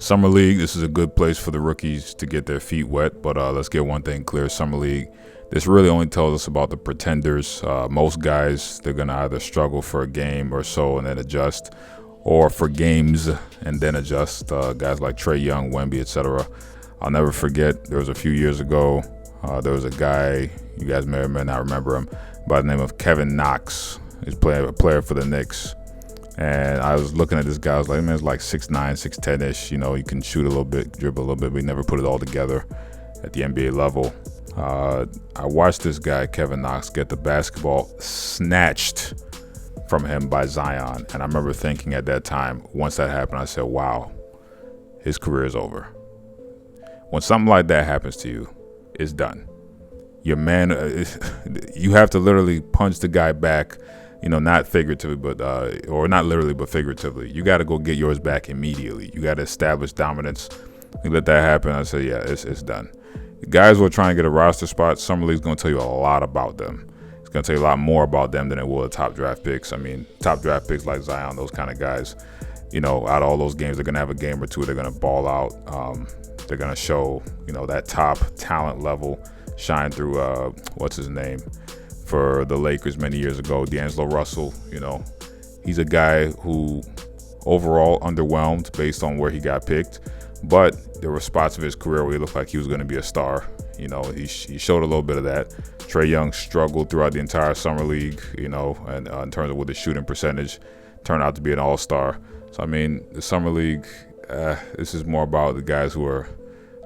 Summer League, this is a good place for the rookies to get their feet wet, but let's get one thing clear. Summer League, this really only tells us about the pretenders. Most guys, they're going to either struggle for a game or so and then adjust, or for games and then adjust. Guys like Trae Young, Wemby, etc. I'll never forget, there was a few years ago, there was a guy, you guys may or may not remember him, by the name of Kevin Knox. He's a player for the Knicks. And I was looking at this guy, I was like, man, it's like 6'9", 6'10"-ish. You know, he can shoot a little bit, dribble a little bit, but he never put it all together at the NBA level. I watched this guy, Kevin Knox, get the basketball snatched from him by Zion. And I remember thinking at that time, once that happened, I said, wow, his career is over. When something like that happens to you, it's done. Your man, you have to literally punch the guy back. You know, not figuratively, but or not literally, but figuratively. You got to go get yours back immediately. You got to establish dominance. You let that happen. I say, yeah, it's done. The guys who are trying to get a roster spot, Summer League's going to tell you a lot about them. It's going to tell you a lot more about them than it will the top draft picks. I mean, top draft picks like Zion, those kind of guys, you know, out of all those games, they're going to have a game or two. They're going to ball out. They're going to show, you know, that top talent level shine through, what's his name? For the Lakers many years ago, D'Angelo Russell. You know, he's a guy who overall underwhelmed based on where he got picked, but there were spots of his career where he looked like he was going to be a star. You know, he showed a little bit of that. Trae Young struggled throughout the entire summer league, you know, and in terms of with his shooting percentage, turned out to be an all-star. So I mean, the summer league, this is more about the guys who are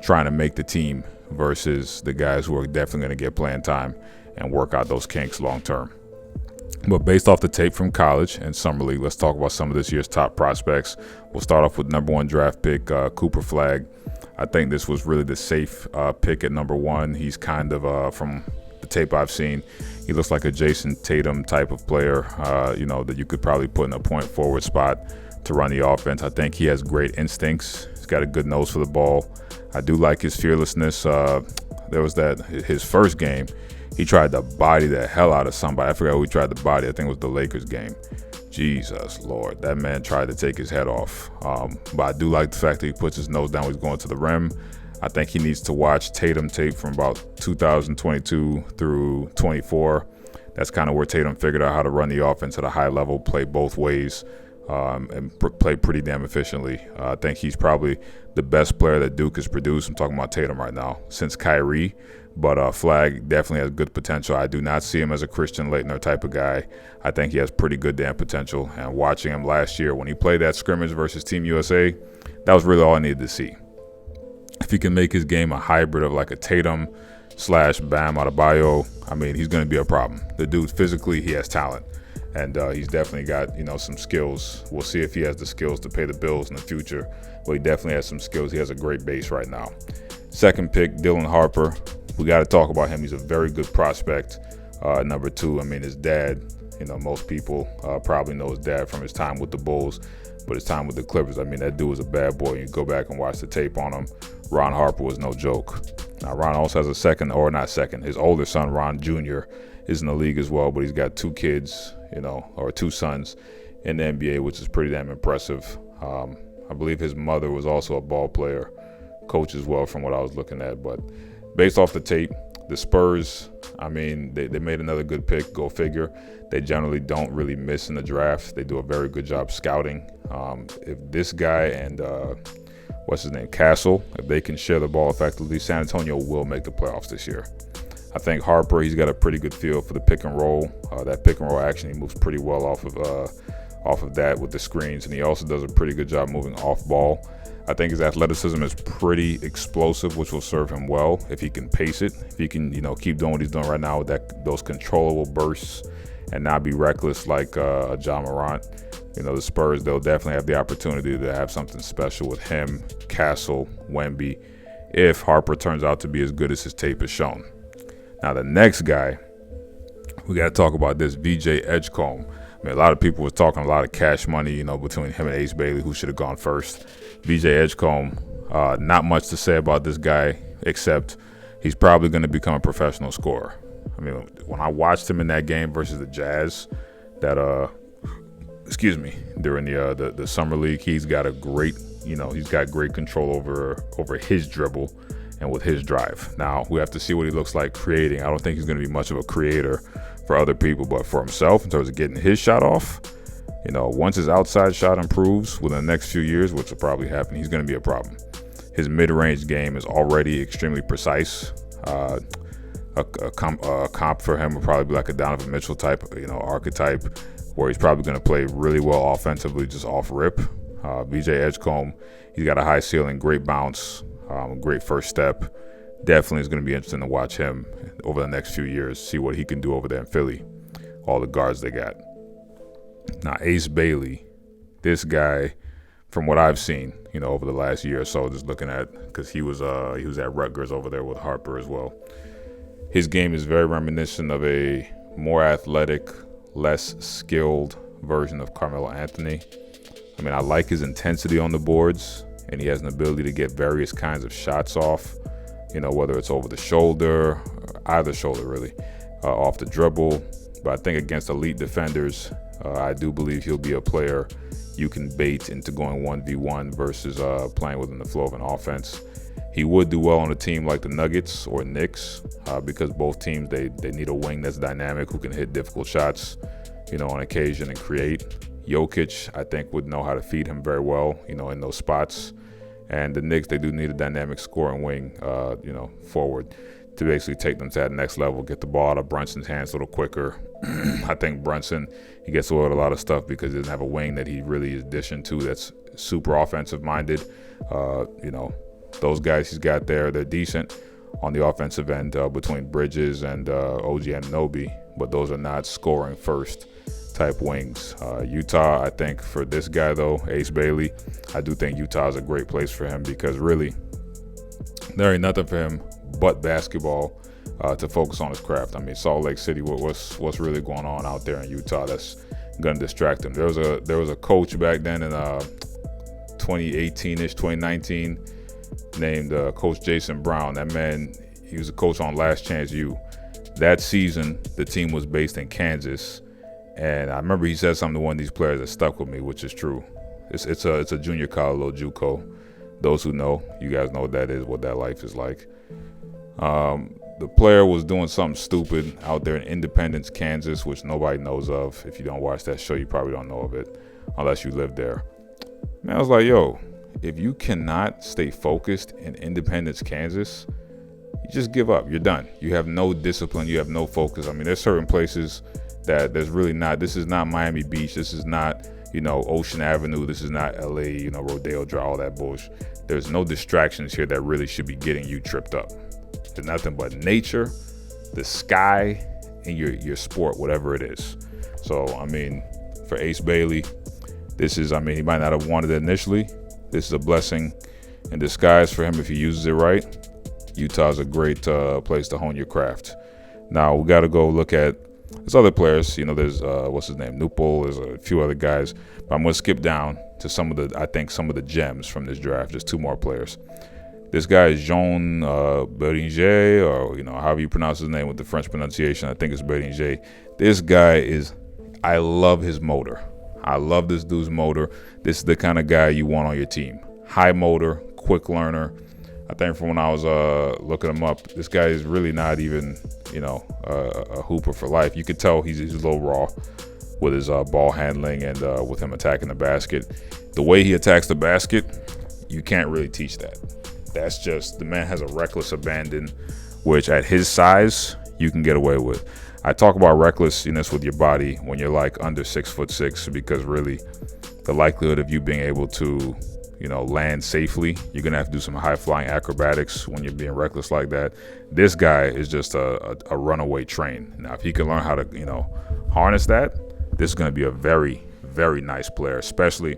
trying to make the team versus the guys who are definitely going to get playing time and work out those kinks long term. But based off the tape from college and summer league, let's talk about some of this year's top prospects. We'll start off with number 1 draft pick, Cooper Flagg. I think this was really the safe pick at number 1. He's kind of, from the tape I've seen, he looks like a Jason Tatum type of player, you know, that you could probably put in a point forward spot to run the offense. I think he has great instincts. He's got a good nose for the ball. I do like his fearlessness. There was his first game, he tried to body the hell out of somebody. I forgot who he tried to body. I think it was the Lakers game. Jesus, Lord. That man tried to take his head off. But I do like the fact that he puts his nose down when he's going to the rim. I think he needs to watch Tatum tape from about 2022 through 24. That's kind of where Tatum figured out how to run the offense at a high level, play both ways, and play pretty damn efficiently. I think he's probably the best player that Duke has produced. I'm talking about Tatum right now, since Kyrie. But Flagg definitely has good potential. I do not see him as a Christian Laettner type of guy. I think he has pretty good damn potential. And watching him last year when he played that scrimmage versus Team USA, that was really all I needed to see. If he can make his game a hybrid of like a Tatum / Bam Adebayo, I mean, he's going to be a problem. The dude, physically, he has talent. And he's definitely got, you know, some skills. We'll see if he has the skills to pay the bills in the future. But he definitely has some skills. He has a great base right now. Second pick, Dylan Harper. We got to talk about him. He's a very good prospect. Number 2, I mean, his dad, you know, most people probably know his dad from his time with the Bulls, but his time with the Clippers, I mean, that dude was a bad boy. You go back and watch the tape on him. Ron Harper was no joke. Now, Ron also has his older son, Ron Jr., is in the league as well, but he's got 2 kids, you know, or 2 sons in the NBA, which is pretty damn impressive. I believe his mother was also a ball player, coach as well, from what I was looking at. But based off the tape, the Spurs, I mean, they made another good pick, go figure. They generally don't really miss in the draft. They do a very good job scouting. If this guy and, what's his name, Castle, if they can share the ball effectively, San Antonio will make the playoffs this year. I think Harper, he's got a pretty good feel for the pick and roll. That pick and roll action, he moves pretty well off of that with the screens, and he also does a pretty good job moving off ball. I think his athleticism is pretty explosive, which will serve him well if he can pace it. If he can, you know, keep doing what he's doing right now with those controllable bursts and not be reckless like a Ja Morant. You know, the Spurs, they'll definitely have the opportunity to have something special with him, Castle, Wemby, if Harper turns out to be as good as his tape has shown. Now, the next guy, we got to talk about this, VJ Edgecombe. I mean, a lot of people were talking a lot of cash money, you know, between him and Ace Bailey, who should have gone first. VJ Edgecombe, not much to say about this guy, except he's probably going to become a professional scorer. I mean, when I watched him in that game versus the Jazz, during the summer league, he's got a great he's got great control over his dribble and with his drive. Now, we have to see what he looks like creating. I don't think he's going to be much of a creator for other people, but for himself, in terms of getting his shot off, once his outside shot improves within the next few years, which will probably happen, he's going to be a problem. His mid-range game is already extremely precise. A comp for him would probably be like a Donovan Mitchell type, archetype, where he's probably going to play really well offensively, just off rip. BJ Edgecombe, he's got a high ceiling, great bounce, great first step. Definitely is going to be interesting to watch him over the next few years, see what he can do over there in Philly, all the guards they got. Now, Ace Bailey, this guy, from what I've seen, over the last year or so, just looking at, because he was at Rutgers over there with Harper as well. His game is very reminiscent of a more athletic, less skilled version of Carmelo Anthony. I mean, I like his intensity on the boards, and he has an ability to get various kinds of shots off, whether it's over the shoulder, either shoulder really, off the dribble. But I think against elite defenders, I do believe he'll be a player you can bait into going 1v1 versus playing within the flow of an offense. He would do well on a team like the Nuggets or Knicks because both teams, they need a wing that's dynamic, who can hit difficult shots, on occasion and create. Jokic, I think, would know how to feed him very well, in those spots. And the Knicks, they do need a dynamic scoring wing, forward to basically take them to that next level, get the ball out of Brunson's hands a little quicker. I think Brunson, he gets away with a lot of stuff because he doesn't have a wing that he really is dishing to that's super offensive minded. Those guys he's got there, they're decent on the offensive end between Bridges and OG Anunoby, but those are not scoring first type wings. Utah, I think for this guy though, Ace Bailey, I do think Utah is a great place for him because really there ain't nothing for him but basketball to focus on his craft. I mean, Salt Lake City, what's really going on out there in Utah that's gonna distract him? There was a coach back then in 2018-ish, 2019, named Coach Jason Brown. That man, he was a coach on Last Chance U. That season, the team was based in Kansas, and I remember he said something to one of these players that stuck with me, which is true. It's a junior college, little JUCO. Those who know, you guys know what that is, what that life is like. The player was doing something stupid out there in Independence, Kansas, which nobody knows of. If you don't watch that show, you probably don't know of it unless you live there. Man, I was like, yo, if you cannot stay focused in Independence, Kansas, you just give up. You're done. You have no discipline. You have no focus. I mean, there's certain places that there's really not. This is not Miami Beach. This is not, Ocean Avenue. This is not LA, Rodeo Drive, all that bullshit. There's no distractions here that really should be getting you tripped up. There's nothing but nature, the sky, and your sport, whatever it is. So, I mean, for Ace Bailey, this is, he might not have wanted it initially. This is a blessing in disguise for him if he uses it right. Utah's a great place to hone your craft. Now, we got to go look at there's other players. There's, what's his name, Nupel. There's a few other guys. But I'm going to skip down to some of the gems from this draft. Just two more players. This guy is Jean Beringer, or, however you pronounce his name with the French pronunciation. I think it's Beringer. This guy I love his motor. I love this dude's motor. This is the kind of guy you want on your team. High motor, quick learner. I think from when I was looking him up, this guy is really not even, a hooper for life. You could tell he's a little raw with his ball handling and with him attacking the basket. The way he attacks the basket, you can't really teach that. That's just, the man has a reckless abandon, which at his size, you can get away with. I talk about recklessness with your body when you're like under 6'6", because really the likelihood of you being able to, land safely, you're going to have to do some high flying acrobatics when you're being reckless like that. This guy is just a runaway train. Now, if he can learn how to, harness that, this is going to be a very, very nice player, especially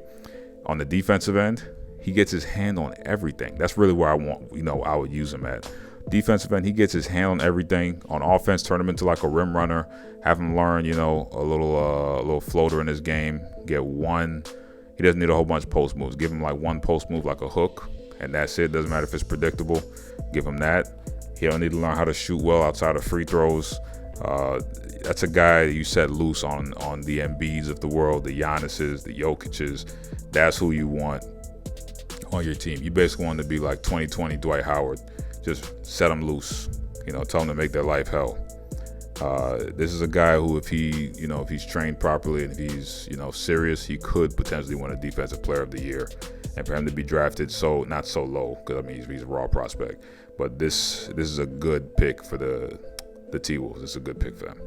on the defensive end. He gets his hand on everything. That's really where I would use him at. Defensive end, he gets his hand on everything. On offense, turn him into like a rim runner. Have him learn, a little floater in his game. Get one. He doesn't need a whole bunch of post moves. Give him like one post move, like a hook, and that's it. Doesn't matter if it's predictable. Give him that. He don't need to learn how to shoot well outside of free throws. That's a guy you set loose on the Embiids of the world, the Giannis's, the Jokic's. That's who you want on your team. You basically want to be like 2020 Dwight Howard. Just set them loose. Tell them to make their life hell. This is a guy who, if he's trained properly and if he's, serious, he could potentially win a Defensive Player of the Year. And for him to be drafted not so low, because he's a raw prospect. But this is a good pick for the T-Wolves. It's a good pick for them.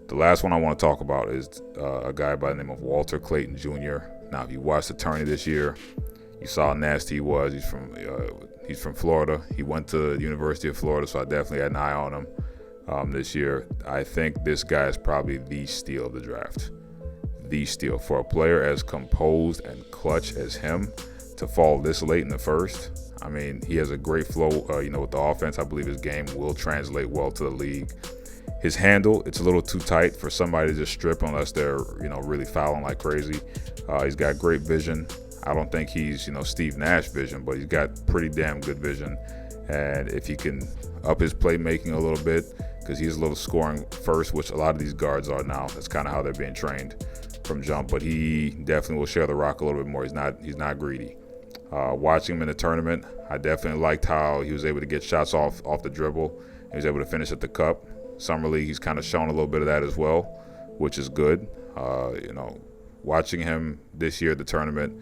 The last one I want to talk about is a guy by the name of Walter Clayton Jr. Now, if you watched the tourney this year, you saw how nasty he was. He's from Florida. He went to the University of Florida, so I definitely had an eye on him this year. I think this guy is probably the steal of the draft. The steal. For a player as composed and clutch as him to fall this late in the first, he has a great flow, with the offense. I believe his game will translate well to the league. His handle, it's a little too tight for somebody to just strip unless they're, really fouling like crazy. He's got great vision. I don't think he's, Steve Nash vision, but he's got pretty damn good vision. And if he can up his playmaking a little bit, because he's a little scoring first, which a lot of these guards are now. That's kind of how they're being trained from jump. But he definitely will share the rock a little bit more. He's not greedy. Watching him in the tournament, I definitely liked how he was able to get shots off the dribble. He was able to finish at the cup. Summer League, he's kind of shown a little bit of that as well, which is good. Watching him this year at the tournament,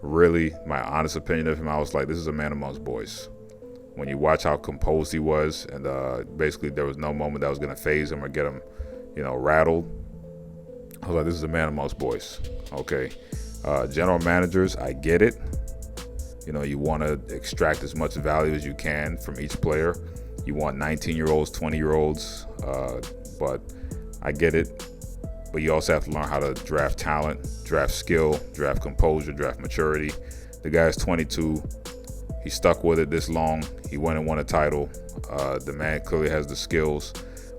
really, my honest opinion of him, I was like, this is a man amongst boys. When you watch how composed he was, and basically there was no moment that was going to phase him or get him, rattled. I was like, this is a man amongst boys. Okay. General managers, I get it. You want to extract as much value as you can from each player. You want 19-year-olds, 20-year-olds, but I get it. But you also have to learn how to draft talent, draft skill, draft composure, draft maturity. The guy's 22. He stuck with it this long. He went and won a title. The man clearly has the skills.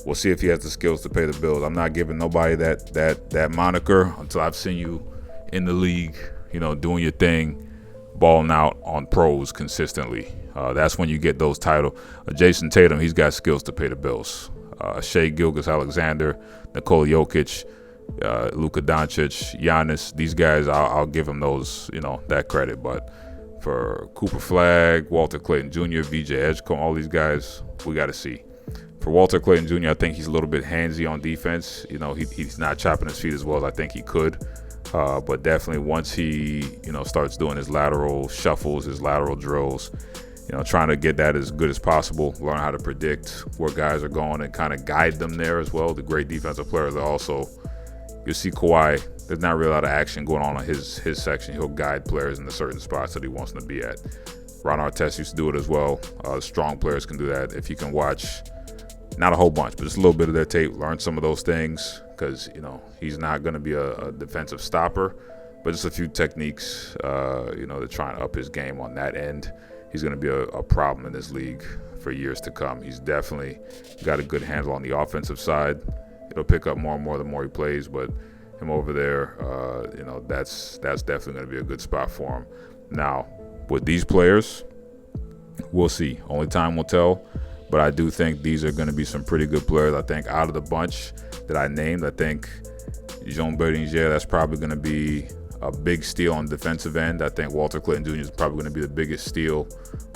We'll see if he has the skills to pay the bills. I'm not giving nobody that moniker until I've seen you in the league, doing your thing, balling out on pros consistently. That's when you get those titles. Jason Tatum, he's got skills to pay the bills. Shai Gilgeous-Alexander, Nikola Jokic, Luka Doncic, Giannis, these guys, I'll give them those, that credit. But for Cooper Flagg, Walter Clayton Jr., VJ Edgecombe, all these guys, we got to see. For Walter Clayton Jr., I think he's a little bit handsy on defense. He's not chopping his feet as well as I think he could. But definitely once he, starts doing his lateral shuffles, his lateral drills, trying to get that as good as possible, learn how to predict where guys are going and kind of guide them there as well. The great defensive players are also, you'll see Kawhi, there's not really a lot of action going on his section. He'll guide players in the certain spots that he wants them to be at. Ron Artest used to do it as well. Strong players can do that. If you can watch, not a whole bunch, but just a little bit of their tape, learn some of those things, because, he's not going to be a defensive stopper, but just a few techniques, to try and up his game on that end. He's going to be a problem in this league for years to come. He's definitely got a good handle on the offensive side. It'll pick up more and more the more he plays, but him over there, that's definitely going to be a good spot for him. Now, with these players, we'll see. Only time will tell, but I do think these are going to be some pretty good players. I think out of the bunch that I named, I think Jean Bertinger, that's probably going to be a big steal on the defensive end. I think Walter Clayton Jr. is probably going to be the biggest steal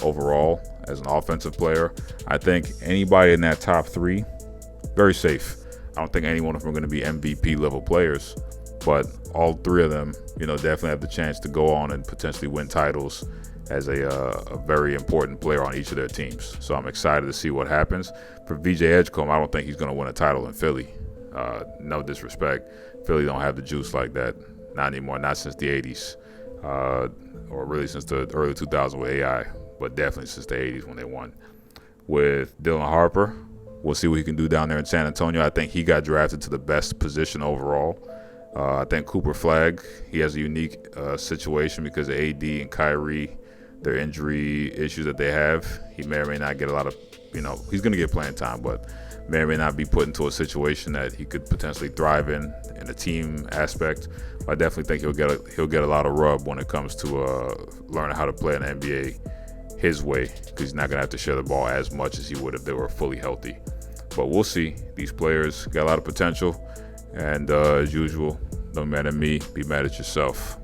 overall as an offensive player. I think anybody in that top three, very safe. I don't think any one of them are going to be MVP level players, but all three of them, definitely have the chance to go on and potentially win titles as a very important player on each of their teams. So I'm excited to see what happens. For VJ Edgecombe, I don't think he's going to win a title in Philly. No disrespect. Philly don't have the juice like that. Not anymore, not since the 80s, or really since the early 2000s with AI, but definitely since the 80s when they won. With Dylan Harper, we'll see what he can do down there in San Antonio. I think he got drafted to the best position overall. I think Cooper Flagg, he has a unique situation because of AD and Kyrie, their injury issues that they have. He may or may not get a lot of, he's going to get playing time, but may or may not be put into a situation that he could potentially thrive in a team aspect. But I definitely think he'll get a lot of rub when it comes to learning how to play in the NBA his way, because he's not going to have to share the ball as much as he would if they were fully healthy. But we'll see. These players got a lot of potential, and as usual, don't be mad at me, be mad at yourself.